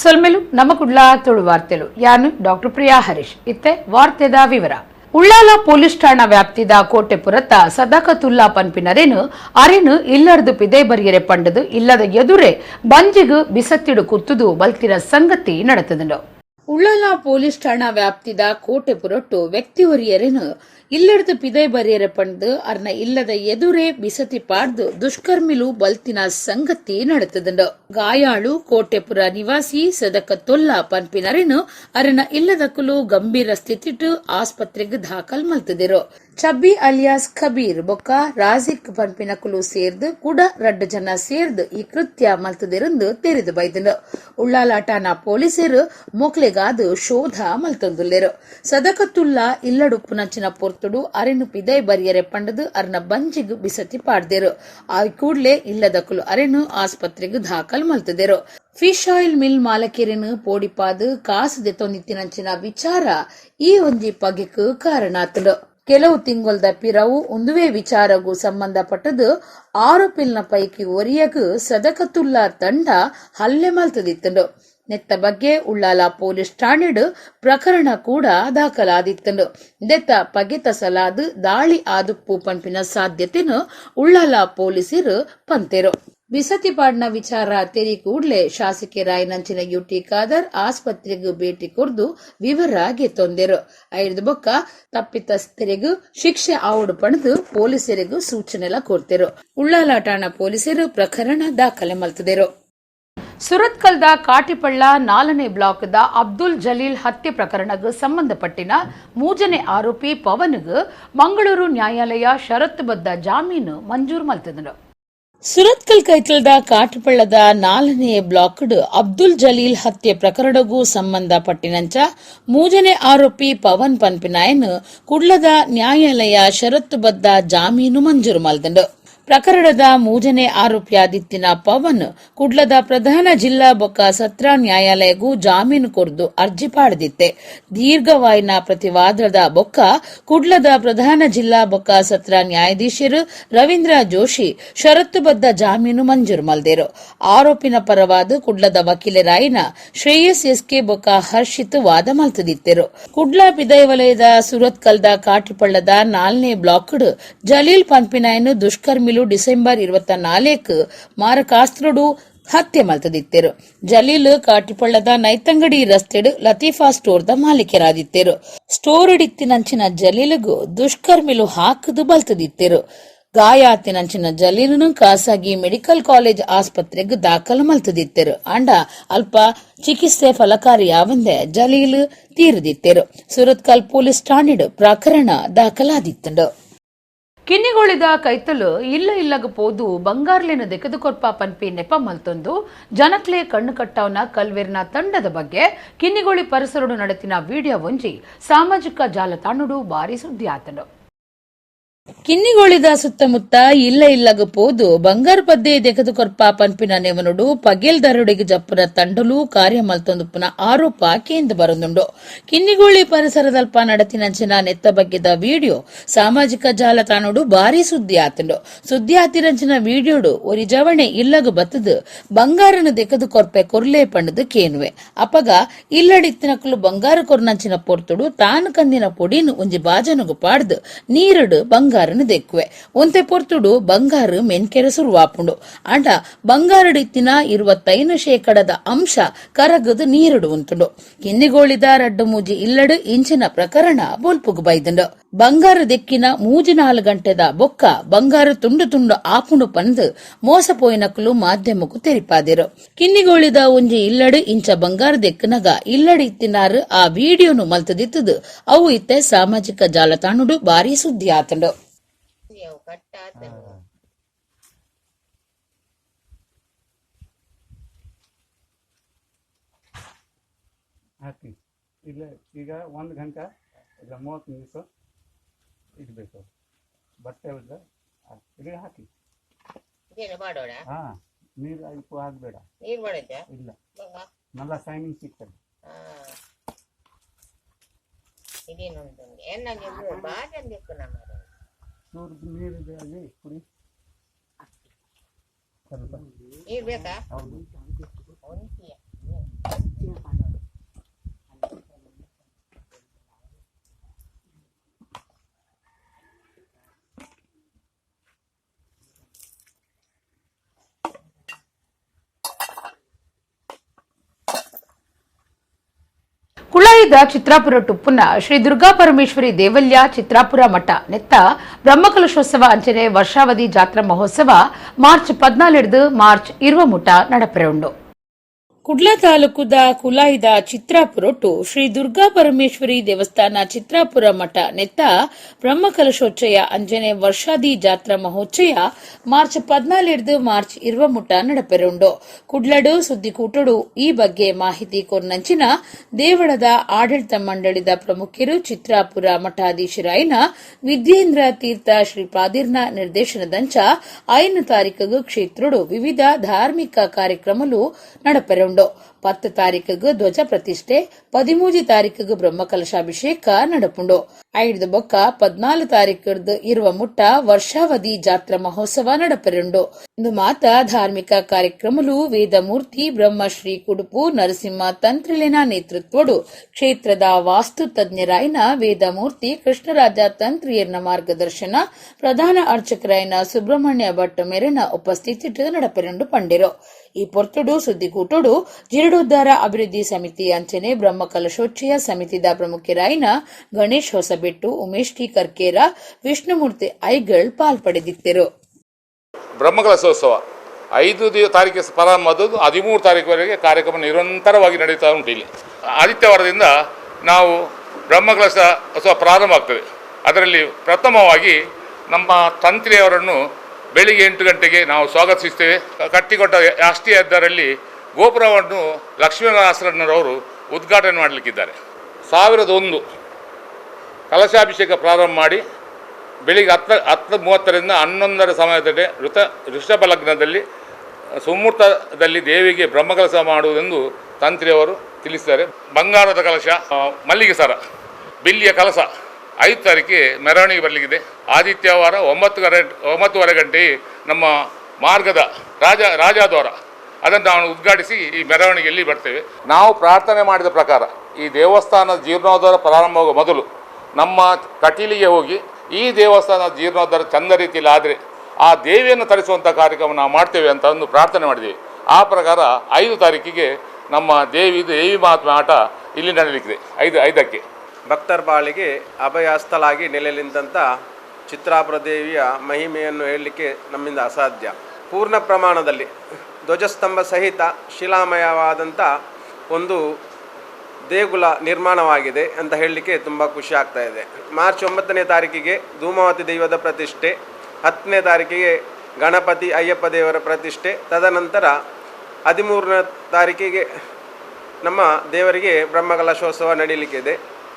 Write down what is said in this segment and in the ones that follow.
ಸೊಲ್ಮೆಲು ನಮ್ಮ ಕುಡ್ಲಾ ತುಳು ವಾರ್ತೆಲು ಯಾನು ಡಾಕ್ಟರ್ ಪ್ರಿಯಾ ಹರೀಶ್ ಇತ್ತೆ ವಾರ್ತೆದ ವಿವರ ಉಳ್ಳಾಲ ಪೊಲೀಸ್ ಠಾಣಾ ವ್ಯಾಪ್ತಿದ ಕೋಟೆಪುರತ್ತ ಸದಕತುಲ್ಲಾ ಪನ್ಪಿನರೇನು ಅರೆನು ಇಲ್ಲರ್ದು ಪಿದೆ ಬರಿಯರೆ ಪಂಡದು ಇಲ್ಲದ ಎದುರೇ ಬಂಜಿಗು ಬಿಸತ್ತಿಡು ಕುತ್ತುದು ಬಲ್ತಿನ ಸಂಗತಿ ನಡೆತದುಂಡು ಉಳ್ಳಾಲ ಪೊಲೀಸ್ ಠಾಣಾ ವ್ಯಾಪ್ತಿದ ಕೋಟೆಪುರಟ್ಟು ವ್ಯಕ್ತಿಯೊರಿಯರೇನು ಇಲ್ಲಡ್ದು ಪಿದೆ ಬರಿಯರೆ ಪಂಡು ಅರ್ನ ಇಲ್ಲದ ಎದುರೇ ಬಿಸತಿ ಪಾಡ್ದು ದುಷ್ಕರ್ಮಿಲು ಬಲ್ತಿನ ಸಂಗತಿ ನಡೆತದುಂಡು ಗಾಯಾಳು ಕೋಟೆಪುರ ನಿವಾಸಿ ಸದಕತುಲ್ಲಾ ಪನ್ಪಿನರೇನು ಅರನ ಇಲ್ಲದಕ್ಕಲು ಗಂಭೀರ ಸ್ಥಿತಿಟು ಆಸ್ಪತ್ರೆಗೆ ದಾಖಲ್ ಮಲ್ತದಿರು ಚಬ್ಬಿ ಅಲಿಯಾಸ್ ಖಬೀರ್ ಬೊಕ್ಕ ರಾಜಿಕ್ ಪನ್ಪಿನಕುಲು ಸೇರ್ದು ಕೂಡ 2 ಜನ ಸೇರ್ದು ಈ ಕೃತ್ಯ ಮಲ್ತದಿರಂದು ತೆರೆದು ಬೈದಂಡು ಉಳ್ಳಾಲ ಠಾಣಾ ಪೊಲೀಸರು ಮೊಕ್ಲೆಗಾದು ಶೋಧ ಮಲ್ತೊಂದುಲ್ಲೆರು ಸದಕತುಲ್ಲಾ ಇಲ್ಲಡುಪ್ಪುನಂಚಿನ ಪೊರ್ತುಡು ಅರೆನು ಪಿದೈ ಬರಿಯರೆ ಪಂಡದು ಅರ್ನ ಬಂಜಿಗು ಬಿಸತಿ ಪಾಡ್ದೇರು ಆ ಕೂಡ್ಲೆ ಇಲ್ಲದಕ್ಕಲು ಅರೆನು ಆಸ್ಪತ್ರೆಗೆ ದಾಖಲ್ ಮಲ್ತದೇರು ಫಿಶ್ ಆಯಿಲ್ ಮಿಲ್ ಮಾಲಕೇರಿನು ಪೋಡಿಪಾದು ಕಾಸು ದೆತೊಂದಿತ್ತಿನಂಚಿನ ವಿಚಾರ ಈ ಒಂಜಿ ಪಗೆಕು ಕಾರಣಾತುಂಡು ಕೆಲವು ತಿಂಗೊಲ್ದ ಪಿರವು ಒಂದುವೇ ವಿಚಾರಗೂ ಸಂಬಂಧಪಟ್ಟದು ಆರೋಪಿಲ್ನ ಪೈಕಿ ಒರಿಯಗು ಸದಕತುಲ್ಲಾ ತಂಡ ಹಲ್ಲೆ ಮಲ್ತದಿತ್ತುಂಡು ನೆತ್ತ ಬಗ್ಗೆ ಉಳ್ಳಾಲ ಪೊಲೀಸ್ ಠಾಣೆಡು ಪ್ರಕರಣ ಕೂಡ ದಾಖಲಾದಿತ್ತುಂಡು ದೆತ್ತ ಪಗೆತ ಸಲಾದು ದಾಳಿ ಆದುಪ್ಪು ಪಂಪಿನ ಸಾಧ್ಯತೆನು ಉಳ್ಳಾಲ ಪೊಲೀಸರು ಪಂತೆರು ಬಿಸತಿಪಾಡ್ನ ವಿಚಾರ ತೆರಿ ಕೂಡ್ಲೆ ಶಾಸಕಿ ರಾಯನಂಚಿನ ಯುಟಿ ಖಾದರ್ ಆಸ್ಪತ್ರೆಗೂ ಭೇಟಿ ಕೊರ್ದು ವಿವರ ಗೆತ್ತೊಂದೆರು ಐದು ಬೊಕ್ಕ ತಪ್ಪಿತಸ್ಥರಿಗೂ ಶಿಕ್ಷೆ ಆವಡು ಪಡೆದು ಪೊಲೀಸರಿಗೂ ಸೂಚನೆಲ ಕೊಡ್ತೆರು ಉಳ್ಳಾಲ ಠಾಣಾ ಪೊಲೀಸರು ಪ್ರಕರಣ ದಾಖಲೆ ಮಲ್ತದೆರು ಸುರತ್ಕಲ್ದ ಕಾಟಿಪಳ್ಳ 4ನೇ ಬ್ಲಾಕ್ದ ಅಬ್ದುಲ್ ಜಲೀಲ್ ಹತ್ಯೆ ಪ್ರಕರಣಕ್ಕೆ ಸಂಬಂಧಪಟ್ಟಿನ 3ನೇ ಆರೋಪಿ ಪವನ್ಗೆ ಮಂಗಳೂರು ನ್ಯಾಯಾಲಯ ಷರತ್ತುಬದ್ಧ ಜಾಮೀನು ಮಂಜೂರು ಮಲ್ತದನು ಸುರತ್ಕಲ್ ಕೈತಲ್ದ ಕಾಟಿಪಳ್ಳದ 4ನೇ ಬ್ಲಾಕ್ಡ್ ಅಬ್ದುಲ್ ಜಲೀಲ್ ಹತ್ಯೆ ಪ್ರಕರಣಗೂ ಸಂಬಂಧಪಟ್ಟಿನಂಚ 3ನೇ ಆರೋಪಿ ಪವನ್ ಪನ್ಪಿನಾಯನ್ ಕುಡ್ಲದ ನ್ಯಾಯಾಲಯ ಷರತ್ತುಬದ್ಧ ಜಾಮೀನು ಮಂಜೂರು ಮಲ್ತಂಡು ಪ್ರಕರಣದ 3ನೇ ಆರೋಪಿಯಾದಿತ್ತಿನ ಪವನ್ ಕುಡ್ಲದ ಪ್ರಧಾನ ಜಿಲ್ಲಾ ಬೊಕ್ಕ ಸತ್ರ ನ್ಯಾಯಾಲಯಗೂ ಜಾಮೀನು ಕೊರ್ದು ಅರ್ಜಿ ಪಾಡದಿತ್ತೆ ದೀರ್ಘವಾಯಿನ ಪ್ರತಿವಾದದ ಬೊಕ್ಕ ಕುಡ್ಲದ ಪ್ರಧಾನ ಜಿಲ್ಲಾ ಬೊಕ್ಕ ಸತ್ರ ನ್ಯಾಯಾಧೀಶರು ರವೀಂದ್ರ ಜೋಶಿ ಷರತ್ತುಬದ್ಧ ಜಾಮೀನು ಮಂಜೂರು ಮಲ್ದೇರು ಆರೋಪಿನ ಪರವಾದ ಕುಡ್ಲದ ವಕೀಲರಾಯಿನ ಶ್ರೇಯಸ್ ಎಸ್ಕೆ ಬೊಕ್ಕ ಹರ್ಷಿತ್ ವಾದ ಮಲ್ತದಿತ್ತೆರು ಕುಡ್ಲ ಪಿದೈ ವಲಯದ ಸುರತ್ಕಲ್ದ ಕಾಟಿಪಳ್ಳದ 4ನೇ ಬ್ಲಾಕ್ಡ್ ಜಲೀಲ್ ಪನ್ಪಿನಾಯನ್ ದುಷ್ಕರ್ಮಿ ಡಿಸೆಂಬರ್ 24 ಮಾರಕಾಸ್ತ್ರಡು ಹತ್ಯೆ ಮಲ್ತದಿತ್ತೆರು ಜಲೀಲ್ ಕಾಟಿಪಳ್ಳದ ನೈತಂಗಡಿ ರಸ್ತೆಡ್ ಲತೀಫಾ ಸ್ಟೋರ್ದ ಮಾಲೀಕರಾದಿತ್ತೆರು ಸ್ಟೋರ್ ಇಡಿತ್ತಿನಂಚಿನ ಜಲೀಲ್ಗೂ ದುಷ್ಕರ್ಮಿಲು ಹಾಕದು ಬಲ್ತದಿತ್ತೆರು ಗಾಯಾತಿನಂಚಿನ ಜಲೀಲನು ಖಾಸಗಿ ಮೆಡಿಕಲ್ ಕಾಲೇಜ್ ಆಸ್ಪತ್ರೆಗೆ ದಾಖಲು ಮಲ್ತದಿತ್ತೆರು ಅಂಡ ಅಲ್ಪ ಚಿಕಿತ್ಸೆ ಫಲಕಾರಿಯಾವಂದೆ ಜಲೀಲ್ ತೀರದಿತ್ತೆರು ಸುರತ್ಕಲ್ ಪೊಲೀಸ್ ಠಾಣೆಡು ಪ್ರಕರಣ ದಾಖಲಾದಿತ್ತುಂಡು ಕಿನ್ನಿಗೋಳಿದ ಕೈತಲು ಇಲ್ಲಗ ಪೋದು ಬಂಗಾರ್ಲೆನ ದೆಕದು ಕೊರ್ಪ ಪನ್ಪಿ ನೆಪ ಮಲ್ತೊಂದು ಜನಕ್ಲೆ ಕಣ್ಣು ಕಟ್ಟವನ ಕಲ್ವೇರ್ನ ತಂಡದ ಬಗ್ಗೆ ಕಿನ್ನಿಗೋಳಿ ಪರಿಸರಡು ನಡೆತಿನ ವಿಡಿಯೋ ಒಂಜಿ ಸಾಮಾಜಿಕ ಜಾಲತಾಣಡು ಬಾರಿ ಸುದ್ದಿ ಆತನು ಕಿನ್ನಿಗೋಳಿದ ಸುತ್ತಮುತ್ತ ಇಲ್ಲಗ ಪೋದು ಬಂಗಾರ ಪದ್ದೆ ದೆಕದು ಕೊರ್ಪ ಪನ್ಪಿನ ನೆವನುಡು ಪಗೇಲ್ ದರುಡಿಗೆ ಜಪ್ಪುನ ತಂಡಲು ಕಾರ್ಯ ಮಲ್ತೊಂದುಪ್ಪುನ ಆರೋಪ ಕೇಂದ್ರ ಬರೊಂದುಂಡು ಕಿನ್ನಿಗೋಳಿ ಪರಿಸರದಲ್ಪ ನಡತಿನಂಚಿನ ನೆತ್ತ ಬಗ್ಗೆದ ವಿಡಿಯೋ ಸಾಮಾಜಿಕ ಜಾಲತಾಣಡು ಬಾರಿ ಸುದ್ದಿ ಆತುಂಡು ಸುದ್ದಿ ಆತಿರಂಚಿನ ವಿಡಿಯೋಡು ಒರಿ ಜವಣೆ ಇಲ್ಲಗ ಬತ್ತದು ಬಂಗಾರನ ದೆಕದು ಕೊರ್ಪೆ ಕೊರ್ಲೆ ಪಂಡದು ಕೇನುವೆ ಅಪಗ ಇಲ್ಲಡಿತ್ತಿನಕಲು ಬಂಗಾರ ಕೊರ್ನಂಚಿನ ಪೊರ್ತುಡು ತಾನು ಕಂದಿನ ಪೊಡಿನು ಒಂಜಿ ಬಾಜನಗು ಪಾಡ್ದು ನೀರುಡು ಬಂಗಾರನು ದೆಕ್ಕುವೆ ಒಂತೆ ಪೊರ್ತುಡು ಬಂಗಾರು ಮೆನ್ಕೆರೆ ಸುರುವಾಪುಂಡು ಅಂಡ ಬಂಗಾರಡಿತ್ತಿನ 25% ಅಂಶ ಕರಗದು ನೀರುಡು ಉಂಟುಂಡು ಕಿನ್ನಿಗೋಳಿದ ರಡ್ಡು ಮೂಜಿ ಇಲ್ಲಡು ಇಂಚಿನ ಪ್ರಕರಣ ಬೋಲ್ಪುಗು ಬೈದುಂಡು ಬಂಗಾರ ದೆಕ್ಕಿನ 3-4 ಗಂಟೆದ ಬೊಕ್ಕ ಬಂಗಾರ ತುಂಡು ತುಂಡು ಆಪುಂಡು ಪಂದು ಮೋಸಪೋಯಿನಕಲು ಮಾಧ್ಯಮಕ್ಕೂ ತೆರಿಪಾದಿರು ಕಿನ್ನಿಗೋಳಿದ ಒಂಜಿ ಇಲ್ಲಡು ಇಂಚ ಬಂಗಾರ ದೆಕ್ಕನಗ ಇಲ್ಲಡು ಇತ್ತಿನಾರು ಆ ವಿಡಿಯೋನು ಮಲ್ತದಿತ್ತದು ಅವು ಇತ್ತೆ ಸಾಮಾಜಿಕ ಜಾಲತಾಣಡು ಬಾರಿ ಸುದ್ದಿ ಆತಂಡು ಈಗ 1 ಗಂಟೆ ಇಲ್ಲ 30 ನಿಮಿಷ ಇಡಬೇಕು ಬಟ್ಟೆ ಇಡೀ ಹಾಕಿ ಹಾ ನೀರು ಉಪ್ಪು ಹಾಕ್ಬೇಡ ಇಲ್ಲ നല്ല ಶೈನಿಂಗ್ ಸಿಗ್ತದೆ ಚೂರು ನೀರಿದೆ ಅಲ್ಲಿ ಕುಡಿ ಸ್ವಲ್ಪ ನೀರು ಬೇಕಾ ಹೌದು ಕುಲಾಯಿದ ಚಿತ್ರಾಪುರ ಟುಪ್ಪುನ ಶ್ರೀ ದುರ್ಗಾ ಪರಮೇಶ್ವರಿ ದೇವಲ್ಯ ಚಿತ್ರಾಪುರ ಮಠ ನೆತ್ತ ಬ್ರಹ್ಮಕಲಶೋತ್ಸವ ಅಂಚನೆ ವರ್ಷಾವಧಿ ಜಾತ್ರಾ ಮಹೋತ್ಸವ ಮಾರ್ಚ್ 14 ಮಾರ್ಚ್ 20 ನಡಪೆರುಂಡು. ಕುಡ್ಲ ತಾಲೂಕುದ ಕುಲಾಯಿದ ಚಿತ್ರಾಪುರೊಟ್ಟು ಶ್ರೀ ದುರ್ಗಾ ಪರಮೇಶ್ವರಿ ದೇವಸ್ಥಾನ ಚಿತ್ರಾಪುರ ಮಠ ನೆತ್ತ ಬ್ರಹ್ಮಕಲಶೋಚ್ಚಯ ಅಂಜನೆ ವರ್ಷಾದಿ ಜಾತ್ರಾ ಮಹೋಚ್ಚಯ ಮಾರ್ಚ್ 14 ಮಾರ್ಚ್ 20 ನಡಪೆರುಂಡು. ಕುಡ್ಲಡು ಸುದ್ದಿಕೂಟಡು ಈ ಬಗ್ಗೆ ಮಾಹಿತಿ ಕೊರ್ನಂಚಿನ ದೇವಳದ ಆಡಳಿತ ಮಂಡಳಿದ ಪ್ರಮುಖರು ಚಿತ್ರಾಪುರ ಮಠಾಧೀಶರಾಯಿನ ವಿದ್ಯೇಂದ್ರ ತೀರ್ಥ ಶ್ರೀಪಾದಿರ್ನ ನಿರ್ದೇಶನದಂಚ 5 ತಾರೀಖು ಕ್ಷೇತ್ರಡು ವಿವಿಧ ಧಾರ್ಮಿಕ ಕಾರ್ಯಕ್ರಮಗಳು ನಡಪೆರುಂಡು. 10 ತಾರೀಖು ಧ್ವಜ ಪ್ರತಿಷ್ಠೆ, 13 ತಾರೀಖು ಬ್ರಹ್ಮಕಲಶಾಭಿಷೇಕ ನಡಪುಂಡು. 5 ಬೊಕ್ಕ 14 ತಾರೀಖು 20 ವರ್ಷಾವಧಿ ಜಾತ್ರಾ ಮಹೋತ್ಸವ ನಡಪೆರುಂಡು. ಇಂದು ಮಾತ ಧಾರ್ಮಿಕ ಕಾರ್ಯಕ್ರಮಗಳು ವೇದಮೂರ್ತಿ ಬ್ರಹ್ಮಶ್ರೀ ಕುಡುಪು ನರಸಿಂಹ ತಂತ್ರಿಲಿನ ನೇತೃತ್ವಡು ಕ್ಷೇತ್ರದ ವಾಸ್ತು ತಜ್ಞರಾಯಿನ ವೇದಮೂರ್ತಿ ಕೃಷ್ಣರಾಜ ತಂತ್ರಿಯರ್ನ ಮಾರ್ಗದರ್ಶನ ಪ್ರಧಾನ ಅರ್ಚಕರಾಯಿನ ಸುಬ್ರಹ್ಮಣ್ಯ ಭಟ್ ಮೇರೆನ ಉಪಸ್ಥಿತಿ ನಡಪೆರುಂಡು ಪಂಡಿರು. ಈ ಪೊರ್ತುಡು ಸುದ್ದಿಕೂಟೋಡು ಜೀರ್ಣೋದ್ಧಾರ ಅಭಿವೃದ್ಧಿ ಸಮಿತಿ ಅಂಚನೆ ಬ್ರಹ್ಮಕಲಶೋಚ್ಚಯ ಸಮಿತಿದ ಪ್ರಮುಖರಾಯಿನ ಗಣೇಶ್ ಹೊಸಬೆಟ್ಟು, ಉಮೇಶ್ ಟಿ ಕರ್ಕೇರ, ವಿಷ್ಣುಮೂರ್ತಿ ಐಗಳ್ ಪಾಲ್ಪಡೆದಿದ್ದರು. ಬ್ರಹ್ಮಕಲಶೋತ್ಸವ 5 ತಾರೀಕು ಪ್ರಾರಂಭವಾದದ್ದು 13 ತಾರೀಕುವರೆಗೆ ಕಾರ್ಯಕ್ರಮ ನಿರಂತರವಾಗಿ ನಡೀತಾ ಉಂಟು. ಇಲ್ಲಿ ಆದಿತ್ಯವಾರದಿಂದ ನಾವು ಬ್ರಹ್ಮಕಲಶೋತ್ಸವ ಪ್ರಾರಂಭ ಆಗ್ತದೆ. ಅದರಲ್ಲಿ ಪ್ರಥಮವಾಗಿ ನಮ್ಮ ತಂತ್ರಿಯವರನ್ನು ಬೆಳಿಗ್ಗೆ 8 ಗಂಟೆಗೆ ನಾವು ಸ್ವಾಗತಿಸ್ತೇವೆ. ಕಟ್ಟಿಕೊಟ್ಟ ರಾಷ್ಟ್ರೀಯ ಹೆದ್ದಾರಿಯಲ್ಲಿ ಗೋಪುರವನ್ನು ಲಕ್ಷ್ಮೀನಾರಾಯಣರವರು ಉದ್ಘಾಟನೆ ಮಾಡಲಿಕ್ಕಿದ್ದಾರೆ. 1001 ಕಲಶಾಭಿಷೇಕ ಪ್ರಾರಂಭ ಮಾಡಿ ಬೆಳಿಗ್ಗೆ 10:30ರಿಂದ 11 ಸಮಯದಲ್ಲಿ ಋಷಭ ಲಗ್ನದಲ್ಲಿ ಸುಮುಹೂರ್ತದಲ್ಲಿ ದೇವಿಗೆ ಬ್ರಹ್ಮಕಲಶ ಮಾಡುವುದೆಂದು ತಂತ್ರಿಯವರು ತಿಳಿಸಿದ್ದಾರೆ. ಬಂಗಾರದ ಕಲಶ, ಮಲ್ಲಿಗೆ ಸರ, ಬೆಳ್ಳಿಯ ಕಲಶ 5 ತಾರೀಕಿಗೆ ಮೆರವಣಿಗೆ ಬರಲಿಕ್ಕಿದೆ. ಆದಿತ್ಯವಾರ 9:30 ಗಂಟೆಗೆ ನಮ್ಮ ಮಾರ್ಗದ ರಾಜದ್ವಾರ ಅದನ್ನು ನಾವು ಉದ್ಘಾಟಿಸಿ ಈ ಮೆರವಣಿಗೆಯಲ್ಲಿ ಬರ್ತೇವೆ. ನಾವು ಪ್ರಾರ್ಥನೆ ಮಾಡಿದ ಪ್ರಕಾರ ಈ ದೇವಸ್ಥಾನದ ಜೀರ್ಣೋದ್ಧಾರ ಪ್ರಾರಂಭವಾಗುವ ಮೊದಲು ನಮ್ಮ ಕಟೀಲಿಗೆ ಹೋಗಿ ಈ ದೇವಸ್ಥಾನದ ಜೀರ್ಣೋದ್ಧಾರ ಚಂದ ರೀತಿಯಲ್ಲಿ ಆದರೆ ಆ ದೇವಿಯನ್ನು ತರಿಸುವಂಥ ಕಾರ್ಯಕ್ರಮ ನಾವು ಮಾಡ್ತೇವೆ ಅಂತ ಒಂದು ಪ್ರಾರ್ಥನೆ ಮಾಡಿದ್ದೇವೆ. ಆ ಪ್ರಕಾರ 5 ತಾರೀಕಿಗೆ ನಮ್ಮ ದೇವಿ ಮಹಾತ್ಮೆ ಆಟ ಇಲ್ಲಿ ನಡೆಯಲಿಕ್ಕಿದೆ. 5ಕ್ಕೆ ಭಕ್ತರ ಬಾಳಿಗೆ ಅಭಯಸ್ಥಲಾಗಿ ನೆಲೆ ನಿಂತ ಚಿತ್ರಾಪುರ ದೇವಿಯ ಮಹಿಮೆಯನ್ನು ಹೇಳಲಿಕ್ಕೆ ನಮ್ಮಿಂದ ಅಸಾಧ್ಯ. ಪೂರ್ಣ ಪ್ರಮಾಣದಲ್ಲಿ ಧ್ವಜಸ್ತಂಭ ಸಹಿತ ಶಿಲಾಮಯವಾದಂಥ ಒಂದು ದೇಗುಲ ನಿರ್ಮಾಣವಾಗಿದೆ ಅಂತ ಹೇಳಲಿಕ್ಕೆ ತುಂಬ ಖುಷಿ ಆಗ್ತಾ ಇದೆ. ಮಾರ್ಚ್ 9ನೇ ತಾರೀಕಿಗೆ ಧೂಮಾವತಿ ದೈವದ ಪ್ರತಿಷ್ಠೆ, 10ನೇ ತಾರೀಕಿಗೆ ಗಣಪತಿ ಅಯ್ಯಪ್ಪ ದೇವರ ಪ್ರತಿಷ್ಠೆ, ತದನಂತರ 13ನೇ ತಾರೀಕಿಗೆ ನಮ್ಮ ದೇವರಿಗೆ ಬ್ರಹ್ಮಕಲಶೋತ್ಸವ ನಡೀಲಿಕ್ಕಿದೆ.